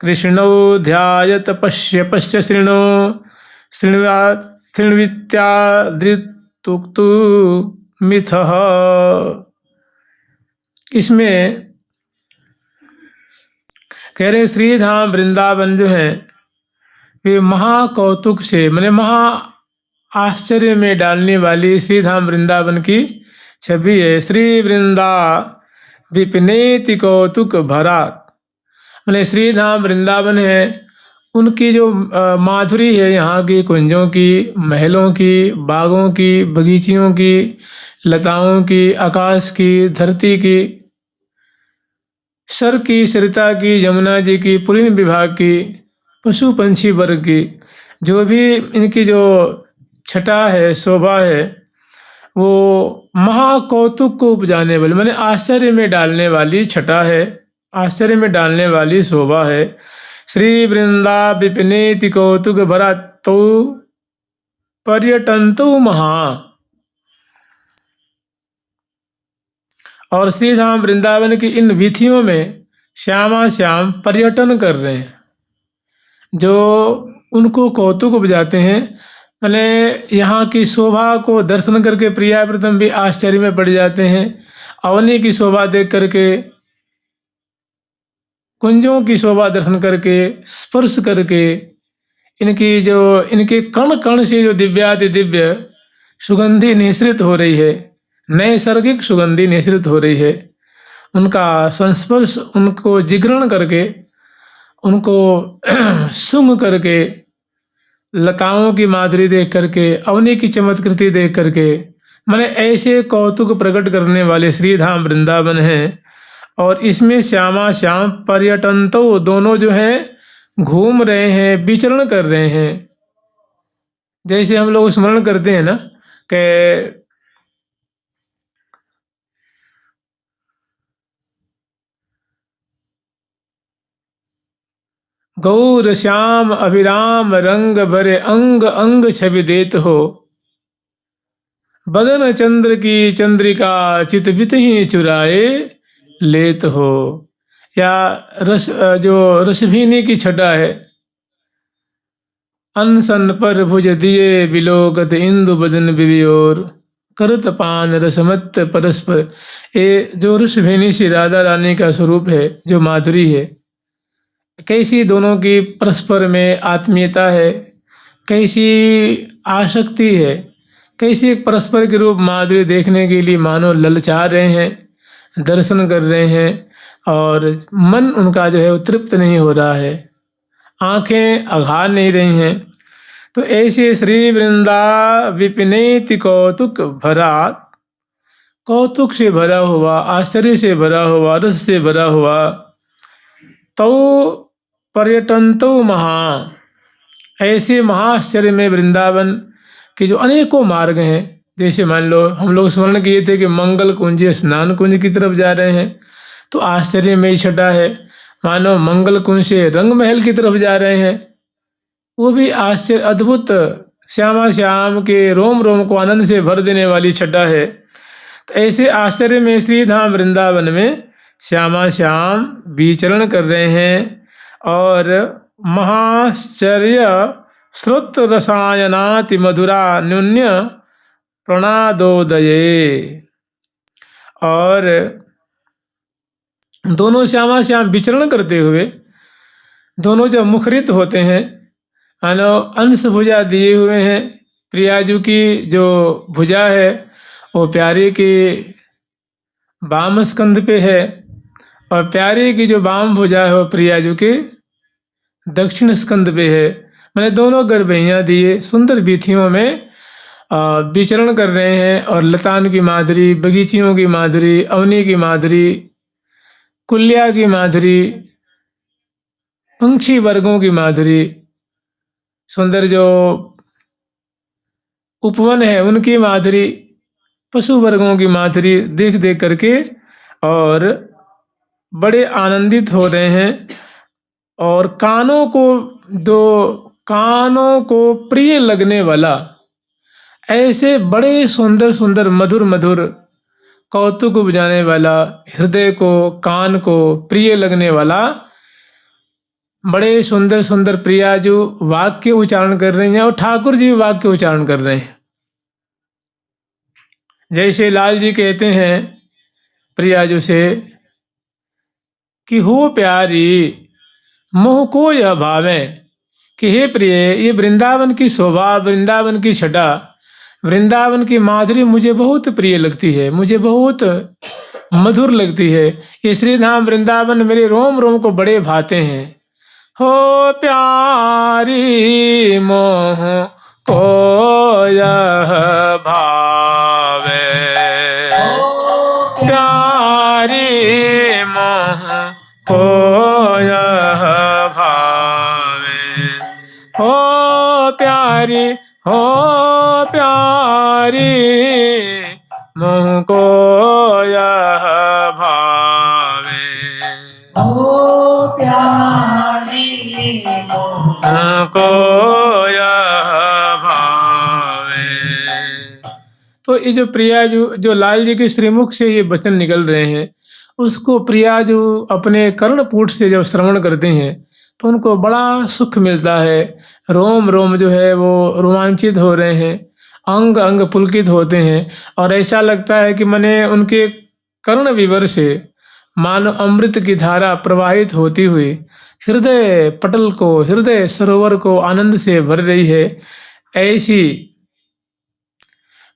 कृष्णौ ध्यायत पश्य पश्य शृणु शृण्वित्यादृतुक्तु मिथः। इसमें कह रहे श्री धाम वृंदावन जो है वे महाकौतुक से मैंने महा आश्चर्य में डालने वाली श्री धाम वृंदावन की छवि है। श्री वृंदा विपिनेति कौतुक भरा, मैंने श्री धाम वृंदावन है उनकी जो माधुरी है, यहाँ की कुंजों की, महलों की, बागों की, बगीचियों की, लताओं की, आकाश की, धरती की, सर की, सरिता की, यमुना जी की, पुलिन विभाग की, पशु पंछी वर्ग की, जो भी इनकी जो छटा है, शोभा है, वो महाकौतुक को उपजाने वाली मैंने आश्चर्य में डालने वाली छटा है, आश्चर्य में डालने वाली शोभा है। श्री वृंदा विपिनेति कौतुक भरा तो पर्यटन्तु महा। और श्री धाम वृंदावन की इन वीथियों में श्यामा श्याम पर्यटन कर रहे हैं, जो उनको कौतुक उपजाते हैं। मैंने यहाँ की शोभा को दर्शन करके प्रिया प्रथम भी आश्चर्य में पड़ जाते हैं। अवनी की शोभा देख करके, कुंजों की शोभा दर्शन करके, स्पर्श करके, इनकी जो इनके कण कण से जो दिव्याति दिव्य सुगंधि निःसृत हो रही है, नैसर्गिक सुगंधि निःसृत हो रही है, उनका संस्पर्श उनको जिग्रण करके, उनको सूंघ करके, लताओं की माधुरी देख करके, अवनी की चमत्कृति देख करके, मैंने ऐसे कौतुक प्रकट करने वाले श्री धाम वृंदावन हैं। और इसमें श्यामा श्याम पर्यटन तो दोनों जो हैं घूम रहे हैं, विचरण कर रहे हैं। जैसे हम लोग स्मरण करते हैं ना कि गौर श्याम अभिराम रंग भरे अंग अंग छवि देत हो, बदन चंद्र की चंद्रिका चित बित ही चुराए लेत हो। या रस जो रसभीनी की छटा है, अनसन पर भुज दिए बिलोकत इंदु बदन बिबियोर, करत पान रसमत परस्पर। ये जो रसभीनी सी राधा रानी का स्वरूप है, जो माधुरी है, कैसी दोनों की परस्पर में आत्मीयता है, कैसी आसक्ति है, कैसी परस्पर के रूप माधुरी देखने के लिए मानो ललचा रहे हैं, दर्शन कर रहे हैं, और मन उनका जो है वो तृप्त नहीं हो रहा है, आंखें अघार नहीं रही हैं। तो ऐसे श्री वृंदा विपिनेति कौतुक भरा, कौतुक से भरा हुआ, आश्चर्य से भरा हुआ, रस से भरा हुआ, तो पर्यटन तो महा, ऐसे महाआश्चर्य में वृंदावन के जो अनेकों मार्ग हैं, जैसे मान लो हम लोग स्मरण किए थे कि मंगल कुंज स्नान कुंज की तरफ जा रहे हैं, तो आश्चर्य में ही छटा है। मानो मंगल कुंज से रंग महल की तरफ जा रहे हैं, वो भी आश्चर्य अद्भुत श्यामा श्याम के रोम रोम को आनंद से भर देने वाली छटा है। तो ऐसे आश्चर्य में श्री धाम वृंदावन में श्यामा श्याम विचरण कर रहे हैं। और महाश्चर्य श्रुत रसायनाति मधुरा न्यून्य प्रणादोदये, और दोनों श्यामा श्याम विचरण करते हुए दोनों जब मुखरित होते हैं, मानो अंश भुजा दिए हुए हैं। प्रियाजू की जो भुजा है वो प्यारे के वाम स्कंध पे है, और प्यारे की जो वाम भुजा है वो प्रियाजू के दक्षिण स्कंध पे है। मैंने दोनों गर्भैयाँ दिए सुंदर वीथियों में विचरण कर रहे हैं, और लतान की माधुरी, बगीचियों की माधुरी, अवनी की माधुरी, कुल्या की माधुरी, पंक्षी वर्गों की माधुरी, सुंदर जो उपवन है उनकी माधुरी, पशु वर्गों की माधुरी देख देख करके और बड़े आनंदित हो रहे हैं। और कानों को प्रिय लगने वाला ऐसे बड़े सुंदर सुंदर मधुर मधुर कौतुक उपजाने वाला, हृदय को, कान को प्रिय लगने वाला बड़े सुंदर सुंदर प्रिया जो वाक्य उच्चारण कर रही हैं और ठाकुर जी भी वाक्य उच्चारण कर रहे हैं। जैसे लाल जी कहते हैं प्रियाजू से कि हो प्यारी मोह को यह भावे, कि हे प्रिय, ये वृंदावन की शोभा, वृंदावन की छटा, वृंदावन की माधुरी मुझे बहुत प्रिय लगती है, मुझे बहुत मधुर लगती है। ये श्री धाम वृंदावन मेरे रोम रोम को बड़े भाते हैं। हो प्यारी मोह को यह भावे, प्यारी मोह को यह भावे, हो प्यारी, हो प्यारी मोह को यह भावे, ओ प्यारी मोह को यह भावे। तो ये जो प्रियाजू, जो लाल जी के श्रीमुख से ये वचन निकल रहे हैं, उसको प्रियाजू अपने कर्णपुट से जब श्रवण करते हैं तो उनको बड़ा सुख मिलता है। रोम रोम जो है वो रोमांचित हो रहे हैं, अंग अंग पुलकित होते हैं और ऐसा लगता है कि मैंने उनके कर्ण विवर से मानो अमृत की धारा प्रवाहित होती हुई हृदय पटल को, हृदय सरोवर को आनंद से भर रही है। ऐसी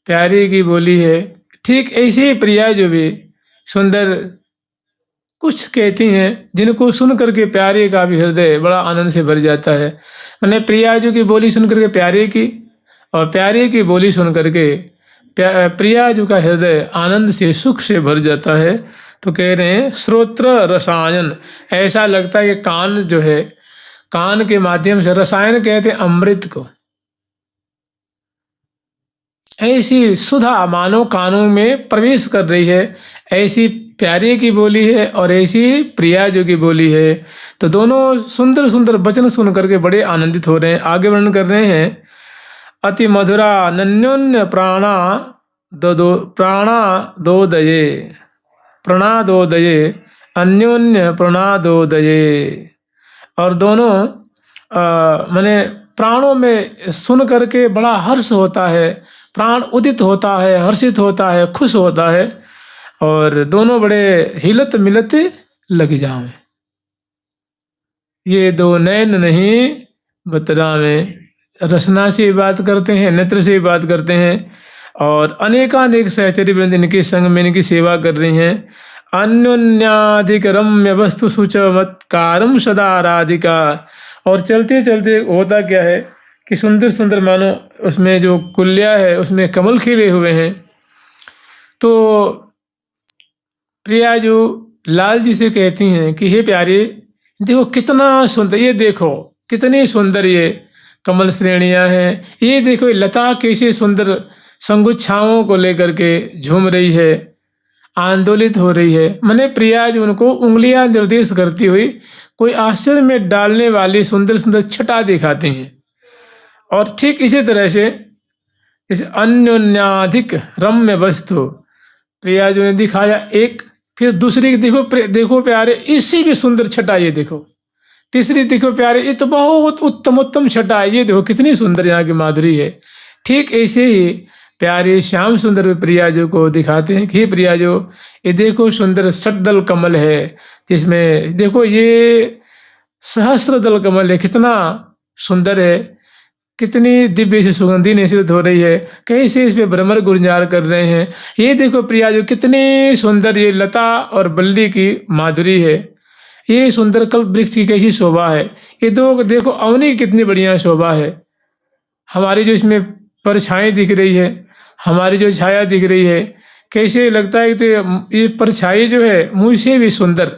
प्यारी की बोली है। ठीक ऐसी ही प्रिया जो भी सुंदर कुछ कहती हैं जिनको सुन करके प्यारे का भी हृदय बड़ा आनंद से भर जाता है। मैंने प्रिया जो की बोली सुन करके प्यारे की और प्यारे की बोली सुन करके प्रिया जो का हृदय आनंद से, सुख से भर जाता है। तो कह रहे हैं श्रोत्र रसायन, ऐसा लगता है कि कान जो है, कान के माध्यम से, रसायन कहते हैं अमृत को, ऐसी सुधा मानो कानों में प्रवेश कर रही है। ऐसी प्यारे की बोली है और ऐसी प्रिया जो की बोली है। तो दोनों सुंदर सुंदर वचन सुन करके बड़े आनंदित हो रहे हैं। आगे वर्णन कर रहे हैं अति मधुरा नन्योन्य प्राणा प्राणादोदये, प्रणादोदये, अन्योन्य प्रणादोदये। और दोनों माने प्राणों में सुन करके बड़ा हर्ष होता है, प्राण उदित होता है, हर्षित होता है, खुश होता है और दोनों बड़े हिलत मिलत लग जावे। ये दो नैन नहीं बतरावे, रसना से बात करते हैं, नेत्र से बात करते हैं और अनेकानेक सहचरी वृंद इनके संग में इनकी सेवा कर रही हैं। अन्योन्याधिक रम्य वस्तु सुचमत्कारम सदा राधिका। और चलते चलते होता क्या है कि सुंदर सुंदर मानो उसमें जो कुल्या है उसमें कमल खिले हुए हैं। तो प्रिया जो लाल जी से कहती हैं कि हे प्यारे, देखो कितना सुंदर, ये देखो कितनी सुंदर ये कमल श्रेणियां हैं, ये देखो लता कैसे सुंदर संगुच्छाओं को लेकर के झूम रही है, आंदोलित हो रही है। मैंने प्रिया जो उनको उंगलियां निर्देश करती हुई कोई आश्चर्य में डालने वाली सुंदर सुंदर छटा दिखाते हैं। और ठीक इसी तरह से इस अन्योन्याधिक रम्य वस्तु प्रिया जो ने दिखाया एक, फिर दूसरी देखो देखो प्यारे, इससे भी सुंदर छटा ये देखो, तीसरी देखो प्यारे, ये तो बहुत उत्तम उत्तम छटा है, ये देखो कितनी सुंदर यहाँ की माधुरी है। ठीक ऐसे ही प्यारे श्याम सुंदर प्रियाजो को दिखाते हैं कि प्रियाजो ये देखो सुंदर सटदल कमल है, जिसमें देखो ये सहस्त्र दल कमल है, कितना सुंदर है, कितनी दिव्य से सुगंधी निश्रित हो रही है, कैसे इस पे भ्रमर गुंजार कर रहे हैं। ये देखो प्रियाजो कितनी सुंदर ये लता और बल्ली की माधुरी है, ये सुंदर कल्प वृक्ष की कैसी शोभा है, ये दो देखो अवनी की कितनी बढ़िया शोभा है, हमारी जो इसमें परछाई दिख रही है, हमारी जो छाया दिख रही है, कैसे लगता है कि तो ये परछाई जो है मुझसे भी सुंदर,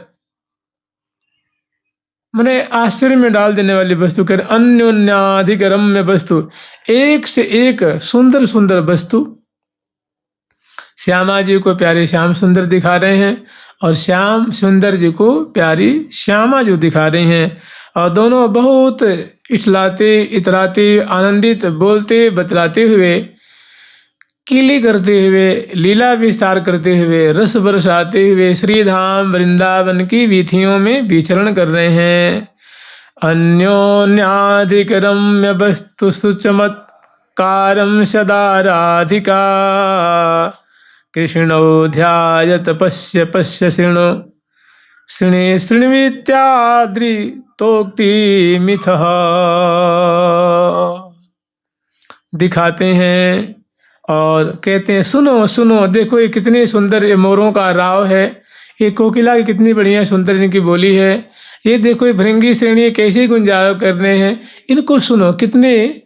मैंने आश्चर्य में डाल देने वाली वस्तु कर अन्योन्याधिक रम्य वस्तु, एक से एक सुंदर सुंदर वस्तु श्यामा जी को प्यारे श्याम सुंदर दिखा रहे हैं और श्याम सुंदर जी को प्यारी श्यामा जो दिखा रही हैं। और दोनों बहुत इठलाते इतराते आनंदित बोलते बतलाते हुए, कीली करते हुए, लीला विस्तार करते हुए, रस बरसाते हुए श्रीधाम वृंदावन की वीथियों में विचरण कर रहे हैं। अन्योन्याधिकरम्य वस्तु सुचमत्कारं सदा राधिका कृष्णौ ध्यायत पश्य पश्य शृणु शृणे शृण्वित्यादृतोक्ति मिथः। दिखाते हैं और कहते हैं सुनो सुनो, देखो ये कितने सुंदर ये मोरों का राव है, ये कोकिला की कितनी बढ़िया सुंदर इनकी बोली है, ये देखो ये भृंगी श्रेणी कैसे गुंजाव कर रहे हैं, इनको सुनो कितने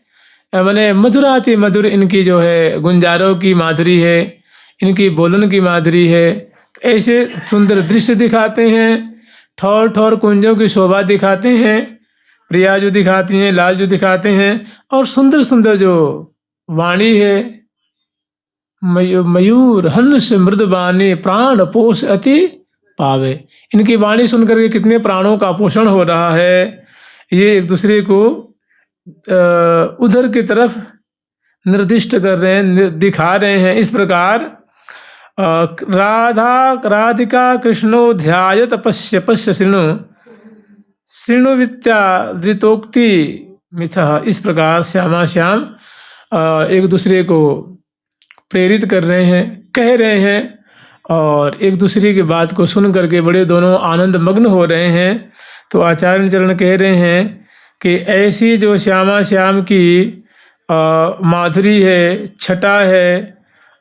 माने मधुराति मधुर इनकी जो है गुंजारों की माधुरी है, इनकी बोलन की माधुरी है। ऐसे सुंदर दृश्य दिखाते हैं, ठौर ठौर कुंजों की शोभा दिखाते हैं, प्रिया जो दिखाती हैं, लाल जो दिखाते हैं, और सुंदर सुंदर जो वाणी है, मयूर हंस मृदुबानी प्राण पोष अति पावे। इनकी वाणी सुनकर के कितने प्राणों का पोषण हो रहा है, ये एक दूसरे को उधर की तरफ निर्दिष्ट कर रहे हैं, दिखा रहे हैं। इस प्रकार राधिका कृष्णो ध्यायत पश्य पश्य शृणु शृणु विद्या धृतोक्ति मिथः। इस प्रकार श्यामा श्याम एक दूसरे को प्रेरित कर रहे हैं, कह रहे हैं, और एक दूसरे की बात को सुन करके बड़े दोनों आनंद मग्न हो रहे हैं। तो आचार्य चरण कह रहे हैं कि ऐसी जो श्यामा श्याम की माधुरी है, छटा है,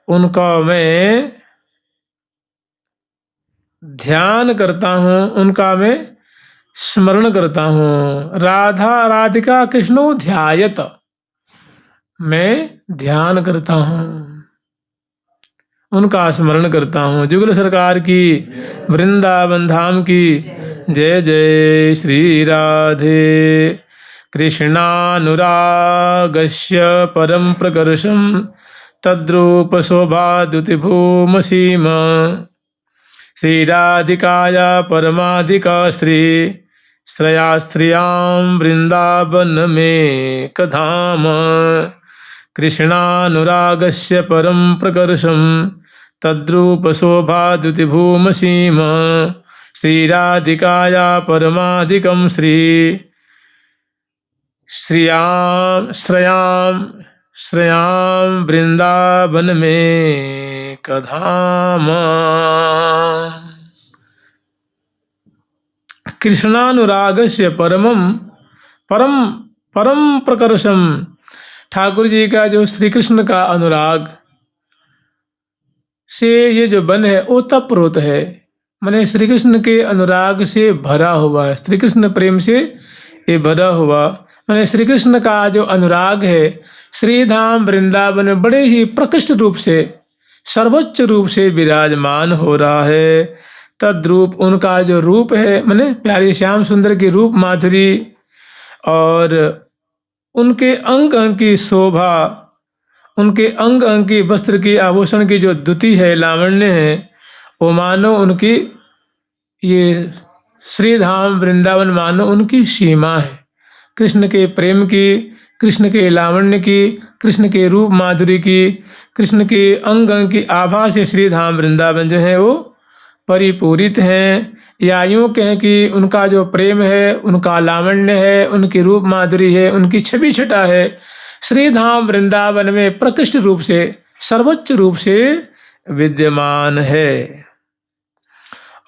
उनका मैं ध्यान करता हूँ, उनका मैं स्मरण करता हूँ। राधिका कृष्णो ध्यायत, मैं ध्यान करता हूँ, उनका स्मरण करता हूँ। जुगल सरकार की, वृंदावन धाम की जय जय। श्री राधे कृष्णानुरागस्य परम प्रकर्षम तद्रूप शोभाद्युति भूमसीम श्री राधिकाया परमाधिका श्री श्रयास्त्रियां वृंदावन में कधाम कृष्णानुरागस्य परम प्रकर्षम तद्रूप शोभाद्युति भूमसीम श्री राधिकाया परमाधिकं श्री श्रयां वृंदावन में कधाम। कृष्णानुरागस्य परम प्रकर्षम, ठाकुर जी का जो श्री कृष्ण का अनुराग से ये जो बन है ओतप्रोत है, माने श्री कृष्ण के अनुराग से भरा हुआ है, श्री कृष्ण प्रेम से ये भरा हुआ, माने श्री कृष्ण का जो अनुराग है श्रीधाम वृंदावन में बड़े ही प्रकृष्ट रूप से, सर्वोच्च रूप से विराजमान हो रहा है। तद्रूप उनका जो रूप है, माने प्यारी श्याम सुंदर की रूप माधुरी, और उनके अंग अंग की शोभा, उनके अंग अंग की वस्त्र की आभूषण की जो द्युति है, लावण्य है, वो मानो उनकी ये श्रीधाम वृंदावन मानो उनकी सीमा है। कृष्ण के प्रेम की, कृष्ण के लावण्य की, कृष्ण के रूप माधुरी की, कृष्ण के अंग अंग की आभा से श्रीधाम वृंदावन जो है वो परिपूरित हैं। या यूँ कहें कि उनका जो प्रेम है, उनका लावण्य है, उनकी रूप माधुरी है, उनकी छवि छटा है, श्रीधाम वृंदावन में प्रकृष्ट रूप से, सर्वोच्च रूप से विद्यमान है।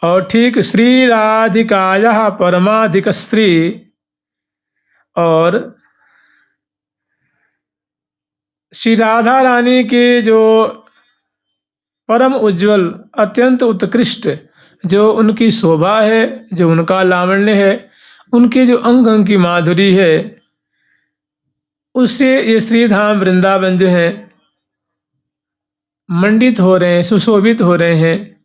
और ठीक श्री राधिकाया परमाधिक स्त्री, और श्री राधा रानी के जो परम उज्जवल, अत्यंत उत्कृष्ट जो उनकी शोभा है, जो उनका लावण्य है, उनके जो अंग अंग की माधुरी है, उससे ये श्रीधाम वृंदावन जो है मंडित हो रहे हैं, सुशोभित हो रहे हैं।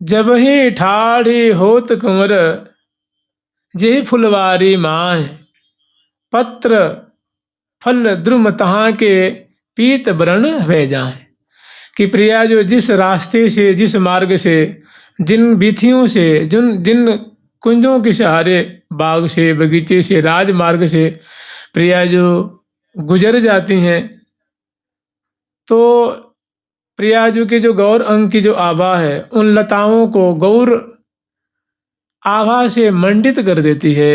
जब ही ठाढ़ी होत कुंवर जेहि फुलवारी माह, पत्र फल द्रुम तहाँ के पीत वर्ण वे जाए। कि प्रिया जो जिस रास्ते से, जिस मार्ग से, जिन बीथियों से, जिन कुंजों के सहारे, बाग से, बगीचे से, राजमार्ग से प्रिया जो गुजर जाती हैं, तो प्रिया जो के जो गौर अंग की जो आभा है, उन लताओं को, गौर आभा से मंडित कर देती है।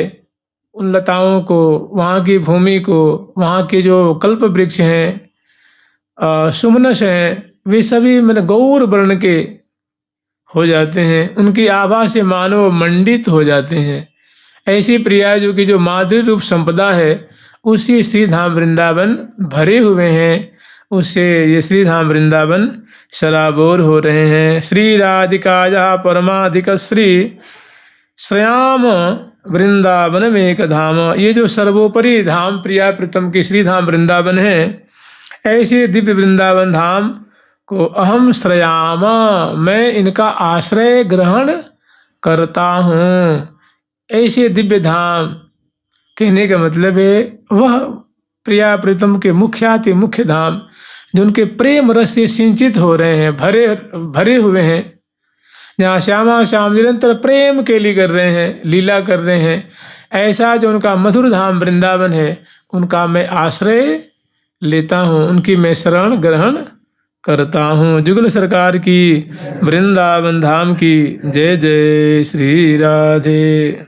उन लताओं को, वहाँ की भूमि को, वहाँ के जो कल्प वृक्ष हैं, सुमनस हैं, वे सभी मैंने गौर वर्ण के हो जाते हैं। उनकी आभा से मानव मंडित हो जाते हैं। ऐसी प्रियाजू की जो माधुर्य रूप संपदा है, उसी श्री धाम वृंदावन भरे हुए हैं। उससे ये श्री धाम वृंदावन सराबोर हो रहे हैं। श्री राधिकाया परमाधिक श्री श्याम वृंदावन में एक धाम। ये जो सर्वोपरि धाम प्रिया प्रीतम की श्री धाम वृंदावन है, ऐसे दिव्य वृंदावन धाम को अहम श्रयाम, मैं इनका आश्रय ग्रहण करता हूँ। ऐसे दिव्य धाम कहने का मतलब है वह प्रिया प्रीतम के मुख्याति मुख्य धाम जो उनके प्रेम रस से सिंचित हो रहे हैं, भरे हुए हैं, जहाँ श्यामा श्याम निरंतर प्रेम केली कर रहे हैं, लीला कर रहे हैं। ऐसा जो उनका मधुर धाम वृंदावन है, उनका मैं आश्रय लेता हूँ, उनकी मैं शरण ग्रहण करता हूँ। जुगल सरकार की वृंदावन धाम की जय जय श्री राधे।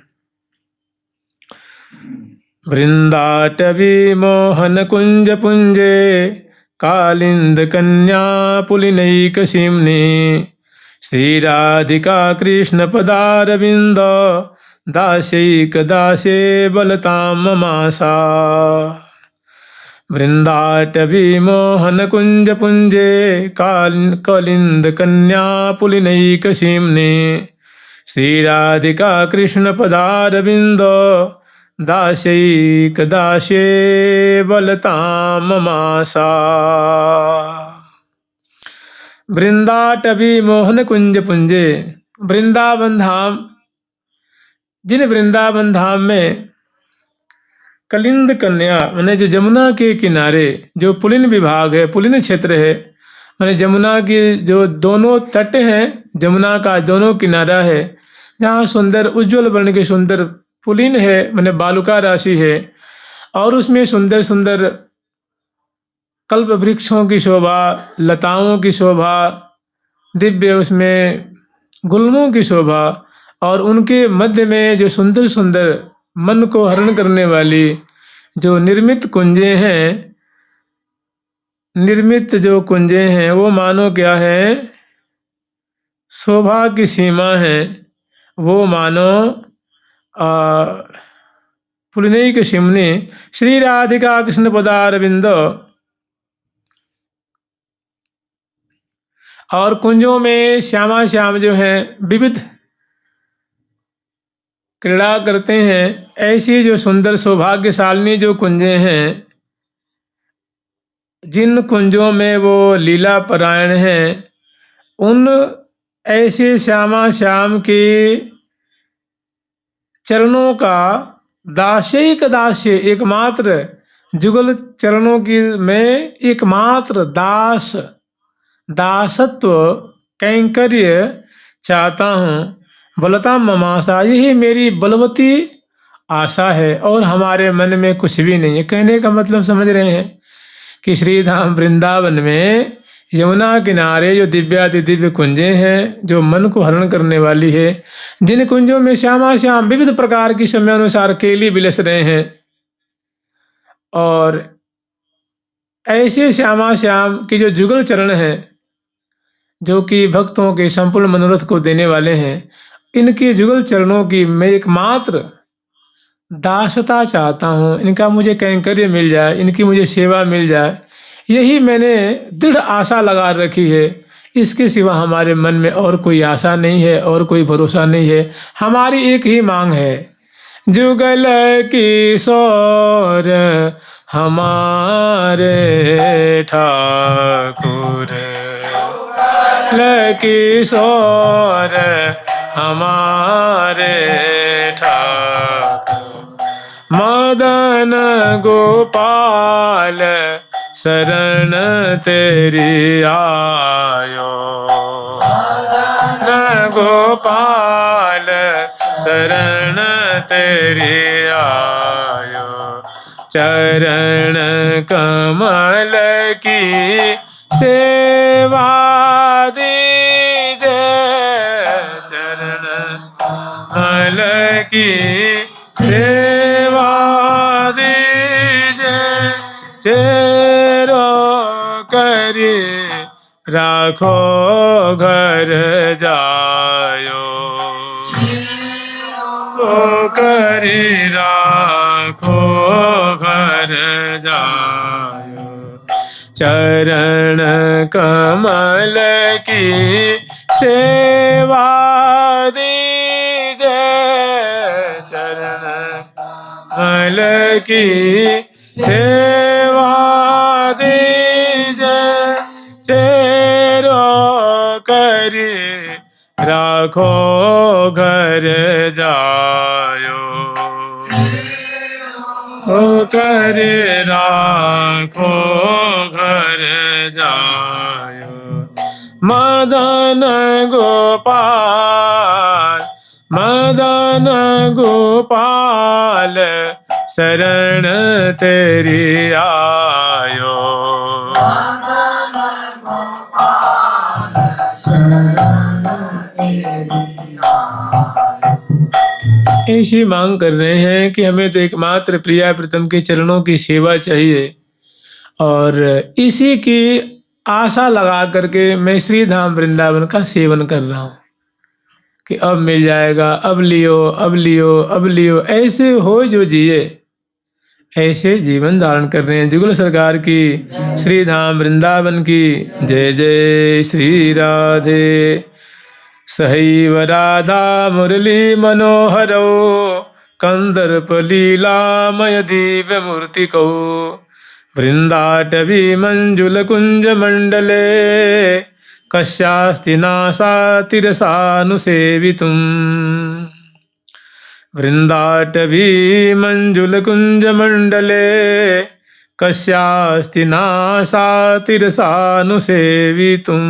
वृंदाटवी मोहन कुंज पुंजे कालिंद कन्या पुलिनैक सिमनी श्री राधिका कृष्ण पदारविंद दास्यैक दासे बलताम ममासा। वृंदाटवी मोहन कुंज पुंजे कालिंद कन्या पुलिनैक सिमनी श्री राधिका कृष्ण पदारविंद दास्यैक दासे बलताम ममासा। वृंदाटवी मोहन कुंज पुंजे, वृंदावन धाम, जिन वृंदावन धाम में कलिंद कन्या माने जो जमुना के किनारे जो पुलिन विभाग है, पुलिन क्षेत्र है, माने जमुना की जो दोनों तट हैं, जमुना का दोनों किनारा है, जहाँ सुंदर उज्ज्वल वर्ण के सुंदर पुलिन है, माने बालुका राशि है, और उसमें सुंदर सुंदर कल्प वृक्षों की शोभा, लताओं की शोभा, दिव्य उसमें गुल्मों की शोभा, और उनके मध्य में जो सुंदर सुंदर मन को हरण करने वाली जो निर्मित कुंजें हैं, निर्मित जो कुंजें हैं वो मानो क्या है, शोभा की सीमा है। वो मानो पुलिनैक सिमनी श्री राधिका कृष्ण पदारविंद, और कुंजों में श्यामा श्याम जो हैं विविध क्रीड़ा करते हैं। ऐसी जो सुंदर सौभाग्यशालिनी जो कुंजें हैं, जिन कुंजों में वो लीला परायण हैं, उन ऐसे श्यामा श्याम के चरणों का दास्यैक दास्य, एकमात्र जुगल चरणों की में एकमात्र दासत्व कैंकर्य चाहता हूँ। बलता ममासा, यही मेरी बलवती आशा है, और हमारे मन में कुछ भी नहीं है। कहने का मतलब समझ रहे हैं कि श्री धाम वृंदावन में यमुना किनारे जो दिव्याति दिव्य कुंजें हैं, जो मन को हरण करने वाली है, जिन कुंजों में श्यामा श्याम विविध प्रकार की समय अनुसार केली बिलस रहे हैं, और ऐसे श्यामा श्याम की जो जुगल चरण है, जो कि भक्तों के संपूर्ण मनोरथ को देने वाले हैं, इनके जुगल चरणों की मैं एकमात्र दासता चाहता हूँ। इनका मुझे कैंकर्य मिल जाए, इनकी मुझे सेवा मिल जाए, यही मैंने दृढ़ आशा लगा रखी है। इसके सिवा हमारे मन में और कोई आशा नहीं है, और कोई भरोसा नहीं है। हमारी एक ही मांग है, जुगल किशोर हमारे ठाकुर, किशोर हमारे ठाकुर, मदन गोपाल शरण तेरी आयो, मदन गोपाल शरण तेरी आयो, चरण कमल की सेवा दीजे, चरण कमल की सेवा दीजे चेरो करी राखो घर जायो ओ करी राखो घर जायो चरण कमल की सेवा दीजे चरण कमल की सेवा दीजे चेरो करी राखो घर जायो ओ करे राखो घर जायो मदन गोपाल शरण तेरी आयो ऐसी मांग कर रहे हैं कि हमें तो एकमात्र प्रिया प्रीतम के चरणों की सेवा चाहिए और इसी की आशा लगा करके मैं श्री धाम वृंदावन का सेवन कर रहा हूँ कि अब मिल जाएगा, अब लियो अब लियो अब लियो, ऐसे हो जो जिए, ऐसे जीवन धारण कर रहे हैं। जुगल सरकार की श्री धाम वृंदावन की जय जय श्री राधे। सहैव राधा मुरली मनोहरौ कंदर्प लीलामय दिव्य मूर्तिकौ वृंदाटवी मंजुल कुंज मंडले कस्यास्ति नासा तिरसानुसेवितुम् वृंदाटवी मंजुल कुंज मंडले कस्यास्ति नासा तिरसानुसेवितुम्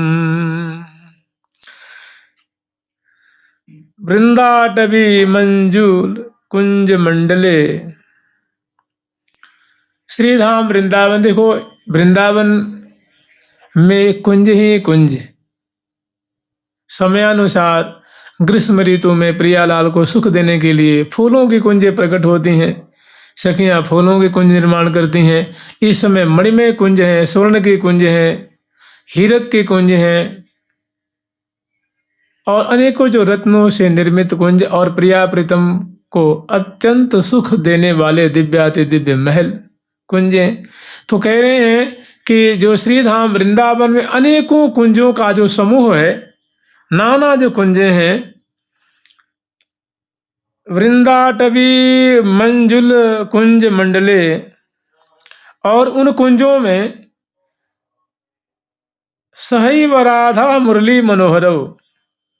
वृंदाटवी मंजुल कुंज मंडले। श्रीधाम वृंदावन, देखो वृंदावन में कुंज ही कुंज, समयानुसार ग्रीष्म ऋतु में प्रियालाल को सुख देने के लिए फूलों की कुंजें प्रकट होती हैं, सखियां फूलों के कुंज निर्माण करती हैं। इस समय मणिमय कुंज हैं, स्वर्ण के कुंज हैं, हीरक के कुंज हैं और अनेकों जो रत्नों से निर्मित कुंज और प्रिया प्रीतम को अत्यंत सुख देने वाले दिव्याति दिव्य महल कुंजें। तो कह रहे हैं कि जो श्रीधाम वृंदावन में अनेकों कुंजों का जो समूह है, नाना जो कुंजें हैं, वृंदाटवी मंजुल कुंज मंडले, और उन कुंजों में सहैव राधा मुरली मनोहरौ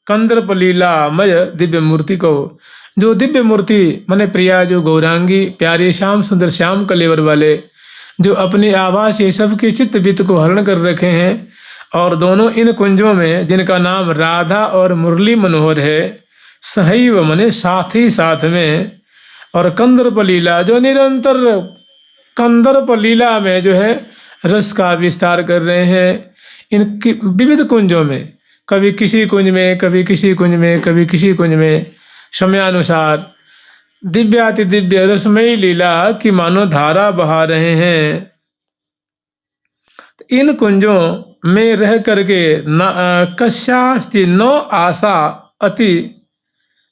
कंदर्प लीलामय दिव्य मूर्ति को, जो दिव्य मूर्ति माने प्रिया, जो गौरांगी प्यारे श्याम सुंदर श्याम कलेवर वाले, जो अपनी आभा से सबके चित्त वित्त को हरण कर रखे हैं, और दोनों इन कुंजों में जिनका नाम राधा और मुरली मनोहर है, सहैव माने साथ ही साथ में, और कंदर्प लीला जो निरंतर कंदर्प लीला में जो है रस का विस्तार कर रहे हैं। इनकी विविध कुंजों में, कभी किसी कुंज में, कभी किसी कुंज में, कभी किसी कुंज में, समयानुसार दिव्याति दिव्य रसमयी लीला की मानो धारा बहा रहे हैं। इन कुंजों में रह करके कस्यास्ति नो आशा अति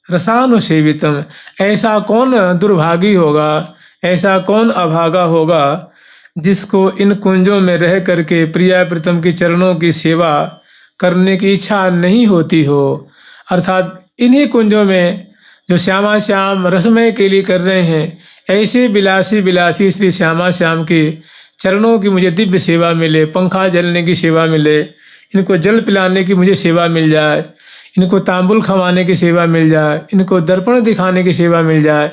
रसानुसेवितम, ऐसा कौन दुर्भागी होगा, ऐसा कौन अभागा होगा जिसको इन कुंजों में रह करके प्रिया प्रीतम के चरणों की सेवा करने की इच्छा नहीं होती हो। अर्थात इन्हीं कुंजों में जो श्यामा श्याम रसमय के लिए कर रहे हैं, ऐसे बिलासी बिलासी श्री श्यामा श्याम के चरणों की मुझे दिव्य सेवा मिले, पंखा जलने की सेवा मिले, इनको जल पिलाने की मुझे सेवा मिल जाए, इनको तांबुल खवाने की सेवा मिल जाए, इनको दर्पण दिखाने की सेवा मिल जाए,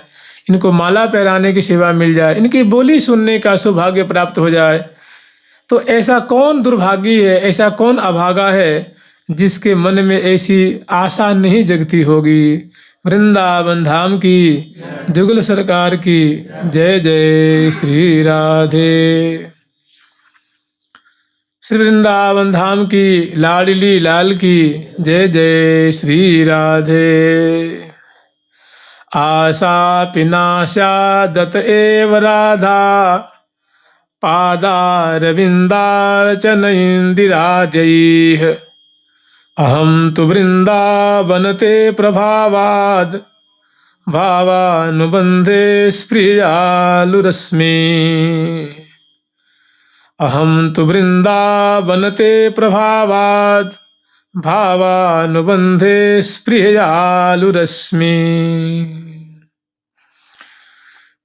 इनको माला पहनाने की सेवा मिल जाए, इनकी बोली सुनने का सौभाग्य प्राप्त हो जाए। तो ऐसा कौन दुर्भागी है, ऐसा कौन अभागा है जिसके मन में ऐसी आशा नहीं जगती होगी। वृंदावन धाम की, जुगल सरकार की जय जय श्री राधे। श्री वृंदावन धाम की लाडली लाल की जय जय श्री राधे। आशापि नास्यादत एव राधा पादारविन्दार्चनैन्दिराद्यैः अहं तु वृन्दावनते प्रभावाद् भावानुबन्धे स्पृहालुरस्मि। अहं तु वृन्दावनते प्रभावाद् भावानुबन्धे स्पृहालुरस्मि।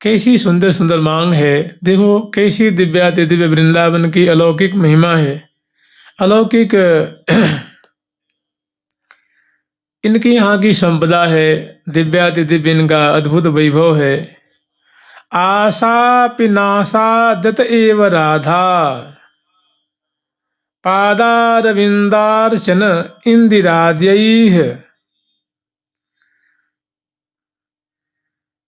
कैसी सुंदर सुंदर मांग है। देखो कैसी दिव्याति दिव्य वृंदावन की अलौकिक महिमा है, अलौकिक इनकी यहाँ की संपदा है, दिव्याति दिव्य इनका अद्भुत वैभव है। आशापि नासादत एव राधा पादारविन्दार्चन इंदिराद्यैः।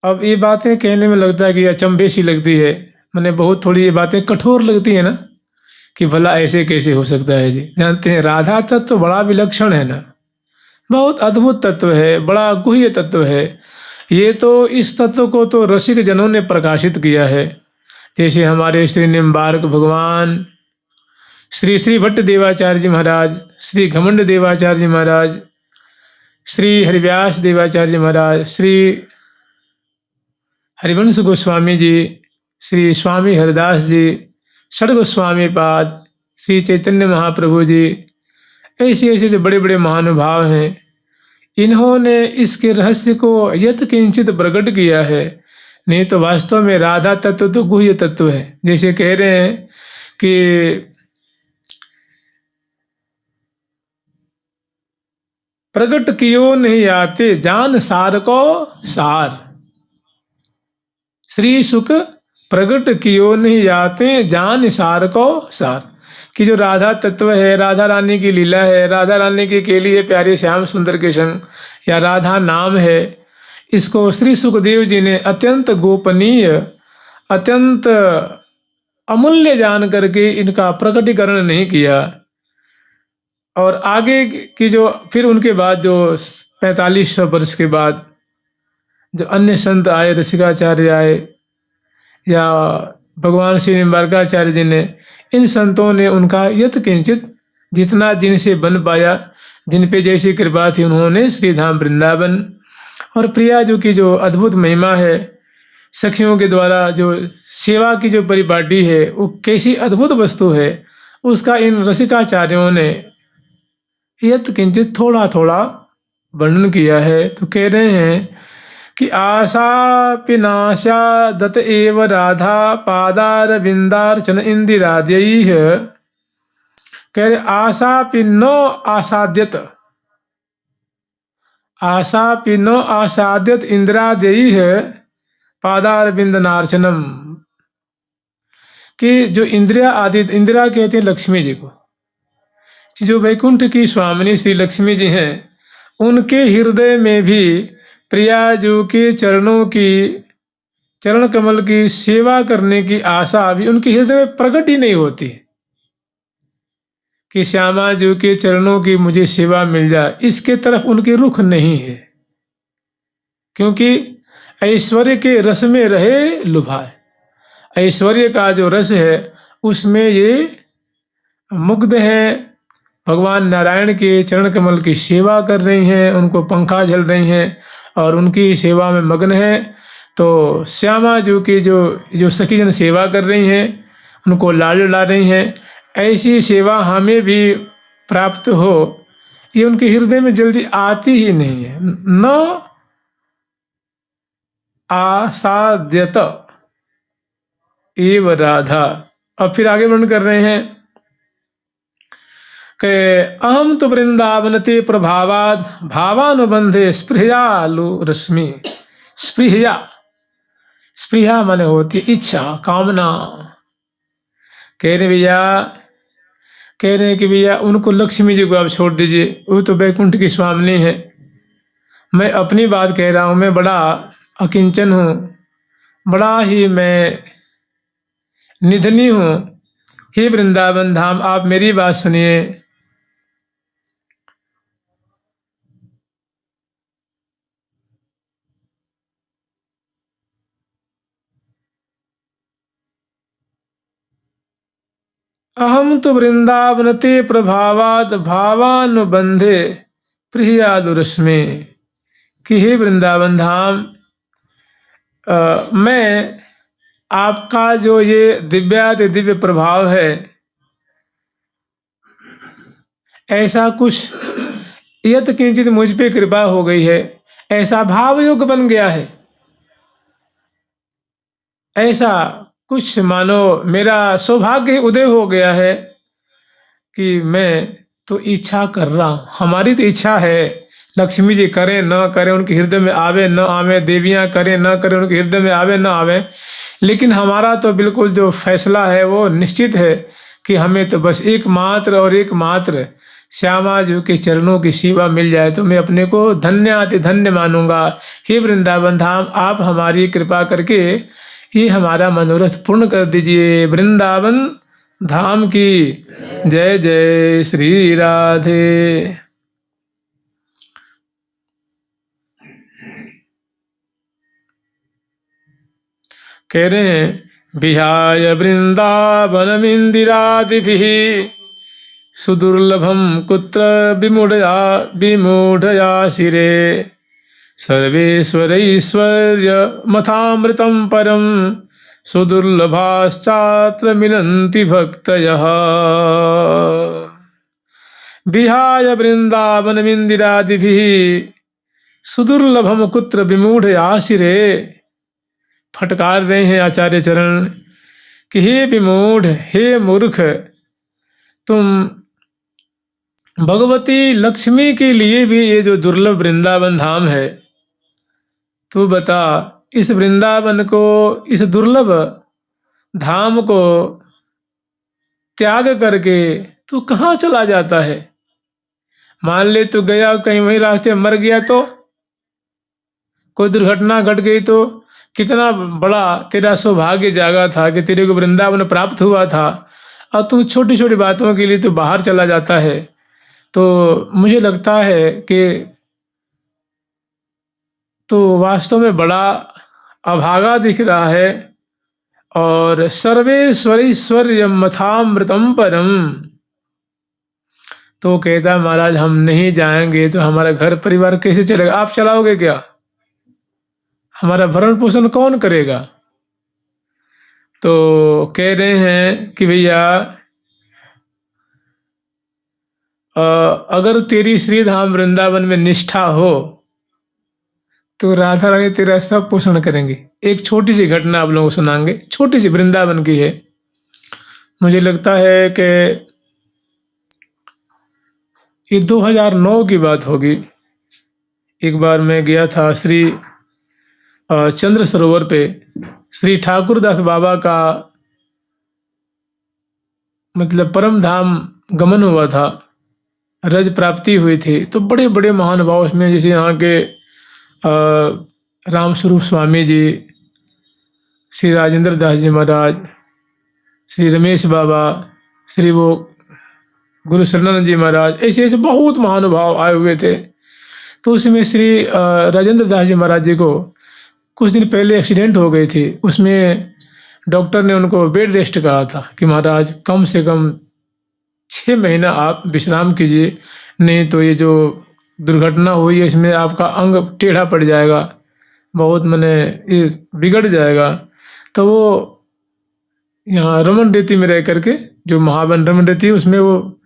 अब ये बातें कहने में लगता है कि अचंभे सी लगती है, मैंने बहुत थोड़ी ये बातें कठोर लगती है ना, कि भला ऐसे कैसे हो सकता है जी। जानते हैं राधा तत्व तो बड़ा विलक्षण है ना, बहुत अद्भुत तत्व है, बड़ा गुह्य तत्व है। ये तो इस तत्व को तो रसिक जनों ने प्रकाशित किया है। जैसे हमारे श्री निम्बार्क भगवान, श्री श्री भट्ट देवाचार्य जी महाराज, श्री घमंड देवाचार्य जी महाराज, श्री हरिव्यास देवाचार्य महाराज, श्री हरिवंश गोस्वामी जी, श्री स्वामी हरिदास जी, षड गोस्वामी पाद, श्री चैतन्य महाप्रभु जी, ऐसे ऐसे जो बड़े बड़े महानुभाव हैं, इन्होंने इसके रहस्य को यत किंचित प्रकट किया है। नहीं तो वास्तव में राधा तत्व तो गुह्य तत्व है। जैसे कह रहे हैं कि प्रकट कियो नहीं आते जान सार को सार। श्री सुख प्रकट कियो नहीं आते जान सार को सार। कि जो राधा तत्व है, राधा रानी की लीला है, राधा रानी की केली है प्यारे श्याम सुंदर के संग, या राधा नाम है, इसको श्री सुखदेव जी ने अत्यंत गोपनीय, अत्यंत अमूल्य जान करके इनका प्रकटीकरण नहीं किया। और आगे की जो फिर उनके बाद जो 4500 वर्ष के बाद जो अन्य संत आए, रसिकाचार्य आए, या भगवान श्री निम्बार्काचार्य जी ने, इन संतों ने उनका यत किंचित जितना जिनसे बन पाया, जिन पे जैसी कृपा थी, उन्होंने श्री धाम वृंदावन और प्रियाजू की जो अद्भुत महिमा है, सखियों के द्वारा जो सेवा की जो परिपाटी है, वो कैसी अद्भुत वस्तु है, उसका इन रसिकाचार्यों ने यत किंचित थोड़ा थोड़ा वर्णन किया है। तो कह रहे हैं कि आशा पिनाशा दत एव राधा पादारविंदार्चन इंदिराद्यैः। कह रहे आशा पिनो आसाद्यत, आशा पिनो आसाद्यत इंदिराद्यैः पादारविंदनार्चनम। कि जो इंदिरा आदि, इंदिरा कहते हैं लक्ष्मी जी को, जो वैकुंठ की स्वामिनी श्री लक्ष्मी जी हैं, उनके हृदय में भी प्रियाजू के चरणों की, चरण कमल की सेवा करने की आशा अभी उनके हृदय में प्रकट ही नहीं होती कि श्यामा जी के चरणों की मुझे सेवा मिल जाए, इसके तरफ उनके रुख नहीं है। क्योंकि ऐश्वर्य के रस में रहे लुभाए, ऐश्वर्य का जो रस है उसमें ये मुग्ध है। भगवान नारायण के चरण कमल की सेवा कर रही हैं, उनको पंखा झल रही हैं और उनकी सेवा में मग्न है। तो श्यामा जी की जो सखी जन सेवा कर रही हैं, उनको लाड ला रही हैं, ऐसी सेवा हमें भी प्राप्त हो, ये उनके हृदय में जल्दी आती ही नहीं है। न आसाद्यत एव राधा। अब फिर आगे वर्णन कर रहे हैं कि अहम तो वृंदावन ते प्रभावाद भावानुबंधे स्पृहालु रश्मि। स्पृहा, स्पृहा माने होती इच्छा, कामना। कह रहे भैया, कह रहे हैं कि भैया उनको लक्ष्मी जी को आप छोड़ दीजिए, वो तो वैकुंठ की स्वामिनी है। मैं अपनी बात कह रहा हूँ, मैं बड़ा अकिंचन हूँ, बड़ा ही मैं निधनी हूँ। हे वृंदावन धाम, आप मेरी बात सुनिए। अहम तो वृंदावनते प्रभावाद भावानुबंधे प्रियादुरस्मे, कि हे वृंदावन धाम, मैं आपका जो ये दिव्याति दिव्य प्रभाव है, ऐसा कुछ यत किंचित मुझ पे कृपा हो गई है, ऐसा भाव योग बन गया है, ऐसा कुछ मानो मेरा सौभाग्य उदय हो गया है कि मैं तो इच्छा कर रहा हूं। हमारी तो इच्छा है, लक्ष्मी जी करें न करें उनके हृदय में आवे न आवे, देवियां करें न करें उनके हृदय में आवे न आवे, लेकिन हमारा तो बिल्कुल जो फैसला है वो निश्चित है कि हमें तो बस एकमात्र और एकमात्र श्यामा जी के चरणों की सेवा मिल जाए तो मैं अपने को धन्य अति धन्य मानूंगा। हे वृंदावन धाम, आप हमारी कृपा करके ये हमारा मनोरथ पूर्ण कर दीजिए। वृंदावन धाम की जय जय श्री राधे। कह रहे हैं विहाय वृंदावनमिंदिरादिभिः सुदुर्लभम कुत्र विमूढ़या शिरे सर्वेश्वरैश्वर्य मथामृतं परम सुदुर्लभाश्चात्र मिलन्ति भक्तयः। विहाय वृंदावनमिंदिरादिभिः सुदुर्लभम कुत्र विमूढ़या शिरे। फटकार रहे हैं आचार्य चरण कि हे विमूढ़, हे मूर्ख, तुम भगवती लक्ष्मी के लिए भी ये जो दुर्लभ वृंदावन धाम है, तू बता इस वृंदावन को, इस दुर्लभ धाम को त्याग करके तू कहाँ चला जाता है? मान ले तू गया कहीं वहीं रास्ते मर गया तो, कोई दुर्घटना घट गई तो कितना बड़ा तेरा सौभाग्य जागा था कि तेरे को वृंदावन प्राप्त हुआ था, और तुम छोटी छोटी बातों के लिए तो बाहर चला जाता है। तो मुझे लगता है कि तो वास्तव में बड़ा अभागा दिख रहा है। और सर्वेश्वरैश्वर्य मथामृतम परम, तो कहता महाराज हम नहीं जाएंगे तो हमारा घर परिवार कैसे चलेगा? आप चलाओगे क्या? हमारा भरण पोषण कौन करेगा? तो कह रहे हैं कि भैया अगर तेरी श्रीधाम वृंदावन में निष्ठा हो तो राधा रानी तेरा सब पोषण करेंगे। एक छोटी सी घटना आप लोगों को सुनाएंगे, छोटी सी वृंदावन की है। मुझे लगता है कि ये 2009 की बात होगी। एक बार मैं गया था श्री चंद्र सरोवर पे, श्री ठाकुरदास बाबा का मतलब परम धाम गमन हुआ था, रज प्राप्ति हुई थी। तो बड़े बड़े महानुभाव उसमें, जैसे यहाँ के रामस्वरूप स्वामी जी, श्री राजेंद्र दास जी महाराज, श्री रमेश बाबा, श्री वो गुरु शरणानंद जी महाराज, ऐसे ऐसे बहुत महानुभाव आए हुए थे। तो उसमें श्री राजेंद्र दास जी महाराज जी को कुछ दिन पहले एक्सीडेंट हो गई थी। उसमें डॉक्टर ने उनको बेड रेस्ट कहा था कि महाराज कम से कम 6 महीना आप विश्राम कीजिए, नहीं तो ये जो दुर्घटना हुई है इसमें आपका अंग टेढ़ा पड़ जाएगा, बहुत मैंने ये बिगड़ जाएगा। तो वो यहाँ रमन रेती में रह करके, जो महावन रमन रेती है उसमें वो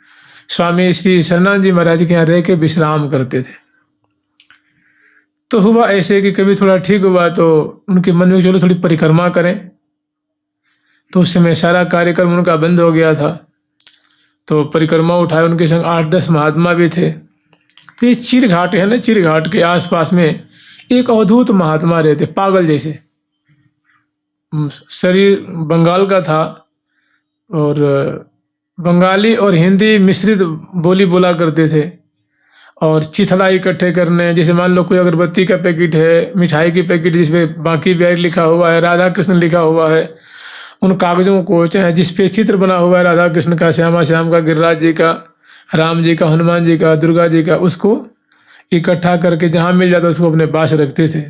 स्वामी श्री शरणानंद जी महाराज के यहाँ रह के विश्राम करते थे। तो हुआ ऐसे कि कभी थोड़ा ठीक हुआ तो उनके मन में चलो थोड़ी परिक्रमा करें। तो उस समय सारा कार्यक्रम उनका बंद हो गया था। तो परिक्रमा उठाए, उनके संग 8-10 महात्मा भी थे। तो ये चीर घाट है ना, चीर घाट के आसपास में एक अवधूत महात्मा रहते, पागल जैसे, शरीर बंगाल का था और बंगाली और हिंदी मिश्रित बोली बोला करते थे। और चिथड़ा इकट्ठे करने, जैसे मान लो कोई अगरबत्ती का पैकेट है, मिठाई की पैकेट जिसपे बाकी बिहारी लिखा हुआ है, राधा कृष्ण लिखा हुआ है, उन कागजों को, चाहे जिस पे चित्र बना हुआ है राधा कृष्ण का, श्यामा श्याम का, गिरिराज जी का, राम जी का, हनुमान जी का, दुर्गा जी का, उसको इकट्ठा करके जहाँ मिल जाता उसको अपने पास रखते थे।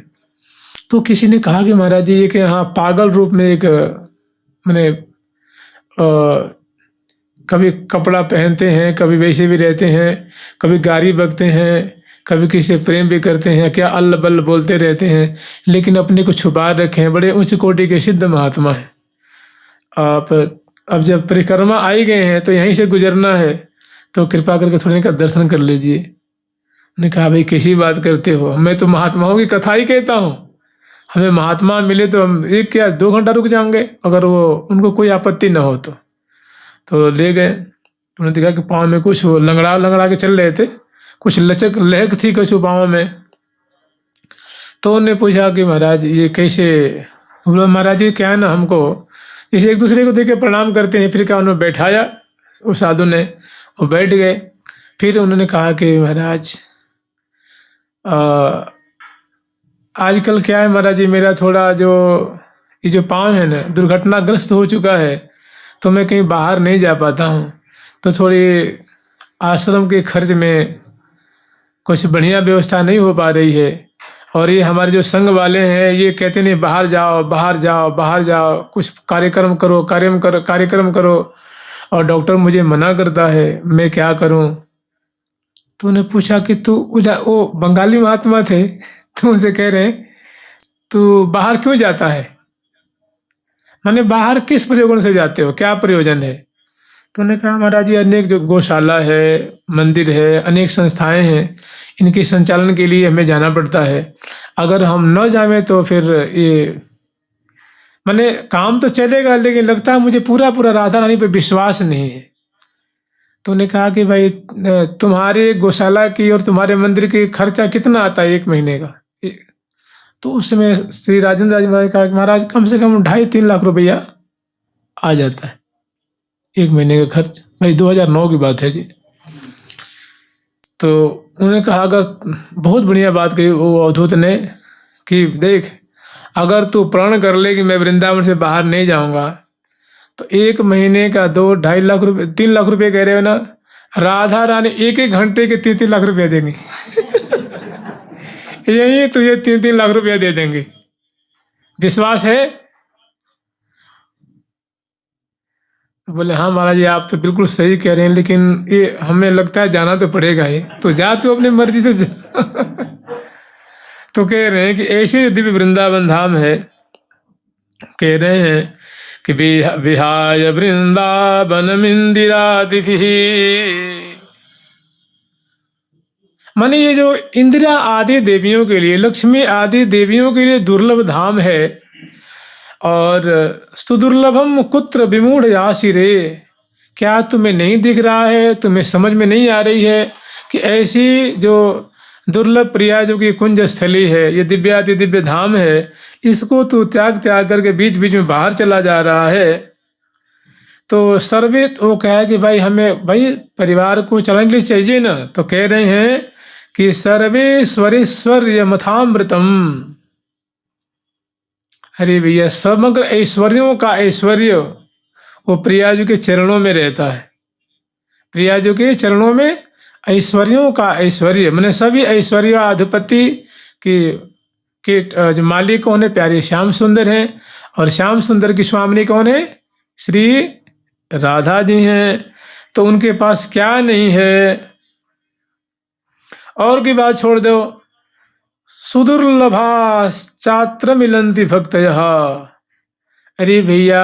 तो किसी ने कहा कि महाराज जी ये कि यहाँ पागल रूप में एक मैंने कभी कपड़ा पहनते हैं, कभी वैसे भी रहते हैं, कभी गाड़ी बकते हैं, कभी किसी से प्रेम भी करते हैं, क्या अल्ल बल्ल बोलते रहते हैं, लेकिन अपने को छुपा रखे हैं। बड़े उच्च कोटि के सिद्ध महात्मा हैं। आप अब जब परिक्रमा आई गए हैं तो यहीं से गुजरना है, तो कृपा करके थोड़े का दर्शन कर लीजिए। ने कहा भाई कैसी बात करते हो, मैं तो महात्माओं की कथा ही कहता हूँ, हमें महात्मा मिले तो हम 1 या 2 घंटा रुक जाएंगे, अगर वो उनको कोई आपत्ति ना हो तो ले गए। उन्होंने देखा कि पाँव में कुछ वो लंगड़ा लंगड़ा के चल रहे थे, कुछ लचक लहक थी कुछ पाँव में। तो उन्होंने पूछा कि महाराज ये कैसे? तो बोला महाराज जी क्या है ना, हमको जैसे एक दूसरे को देख के प्रणाम करते हैं। फिर क्या उन्होंने बैठाया उस साधु ने, वो बैठ गए। फिर उन्होंने कहा कि महाराज आजकल क्या है महाराज जी, मेरा थोड़ा ये जो पाँव है ना दुर्घटनाग्रस्त हो चुका है, तो मैं कहीं बाहर नहीं जा पाता हूँ। तो थोड़ी आश्रम के खर्च में कुछ बढ़िया व्यवस्था नहीं हो पा रही है, और ये हमारे जो संघ वाले हैं ये कहते नहीं बाहर जाओ बाहर जाओ बाहर जाओ, कुछ कार्यक्रम करो, और डॉक्टर मुझे मना करता है, मैं क्या करूं? तो उन्हें पूछा कि वो बंगाली महात्मा थे, तो उनसे कह रहे हैं तू बाहर क्यों जाता है, माने बाहर किस प्रयोजन से जाते हो, क्या प्रयोजन है? तो उन्होंने कहा महाराज जी अनेक जो गौशाला है, मंदिर है, अनेक संस्थाएं हैं, इनके संचालन के लिए हमें जाना पड़ता है। अगर हम न जाएं तो फिर ये माने काम तो चलेगा, लेकिन लगता है मुझे पूरा राधा रानी पे विश्वास नहीं है। तो उन्होंने कहा कि भाई तुम्हारे गौशाला की और तुम्हारे मंदिर की खर्चा कितना आता है 1 महीने का? तो उस समय श्री राजेंद्र राज महाराज कहा कि महाराज कम से कम 2.5-3 लाख रुपया आ जाता है 1 महीने का खर्च। भाई 2009 की बात है जी। तो उन्होंने कहा अगर बहुत बढ़िया बात कही वो अवधूत ने कि देख अगर तू प्रण कर ले कि मैं वृंदावन से बाहर नहीं जाऊंगा, तो 1 महीने का 2-2.5 लाख रुपये 3 लाख रुपये कह रहे हो ना, राधा रानी 1-1 घंटे के 3-3 लाख रुपया देंगे। यही तुझे 3-3 लाख रुपया दे देंगे, विश्वास है? बोले हाँ महाराज जी आप तो बिल्कुल सही कह रहे हैं, लेकिन ये हमें लगता है जाना तो पड़ेगा ही। तो जा तू अपनी मर्जी से जा। तो कह रहे हैं कि ऐसे दिव्य वृंदावन धाम है, कह रहे हैं कि विहाय वृंदावन इंदिरादिभिः, माने ये जो इंदिरा आदि देवियों के लिए, लक्ष्मी आदि देवियों के लिए दुर्लभ धाम है। और सुदुर्लभम कुत्र विमूढ़ याशिरे, क्या तुम्हें नहीं दिख रहा है, तुम्हें समझ में नहीं आ रही है कि ऐसी जो दुर्लभ प्रिया जो कि कुंज स्थली है, ये दिव्याति दिव्य धाम है, इसको तू त्याग करके बीच बीच में बाहर चला जा रहा है। तो सर्वे वो कहा कि भाई हमें भाई परिवार को चलाने के लिए चाहिए ना, तो कह रहे हैं कि सर्वेश्वरेश्वर्य मथामृतम, अरे भैया समग्र ऐश्वर्यों का ऐश्वर्य वो प्रियाजू के चरणों में रहता है। प्रियाजू के चरणों में ऐश्वर्यों का ऐश्वर्य, मैंने सभी ऐश्वर्याधिपति की जो मालिक कौन है, प्यारे श्याम सुंदर हैं, और श्याम सुंदर की स्वामिनी कौन है, श्री राधा जी हैं। तो उनके पास क्या नहीं है, और की बात छोड़ दो, सुदुर्लभा चात्र मिलंती भक्तयः, अरे भैया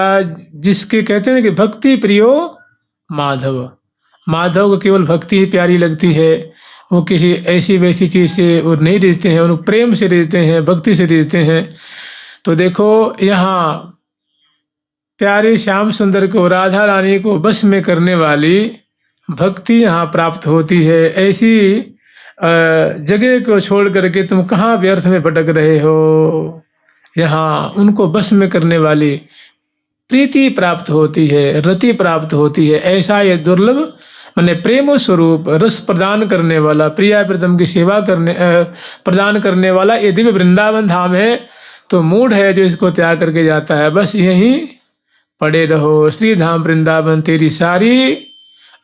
जिसके कहते हैं कि भक्ति प्रियो माधव, माधव को केवल भक्ति ही प्यारी लगती है, वो किसी ऐसी वैसी चीज से वो नहीं रिझते हैं, उनको प्रेम से रिझते हैं, भक्ति से रिझते हैं। तो देखो यहाँ प्यारे श्याम सुंदर को, राधा रानी को बस में करने वाली भक्ति यहाँ प्राप्त होती है। ऐसी जगह को छोड़ करके तुम कहाँ व्यर्थ में भटक रहे हो, यहाँ उनको बस में करने वाली प्रीति प्राप्त होती है, रति प्राप्त होती है। ऐसा ये दुर्लभ माने प्रेम स्वरूप रस प्रदान करने वाला, प्रिया प्रीतम की सेवा प्रदान करने वाला ये दिव्य वृंदावन धाम है। तो मूढ़ है जो इसको त्याग करके जाता है, बस यहीं पड़े रहो, श्री धाम वृंदावन तेरी सारी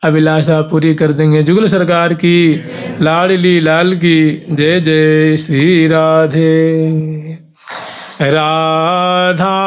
अभिलाषा पूरी कर देंगे। जुगल सरकार की, लाडली लाल की जय जय। श्री राधे राधा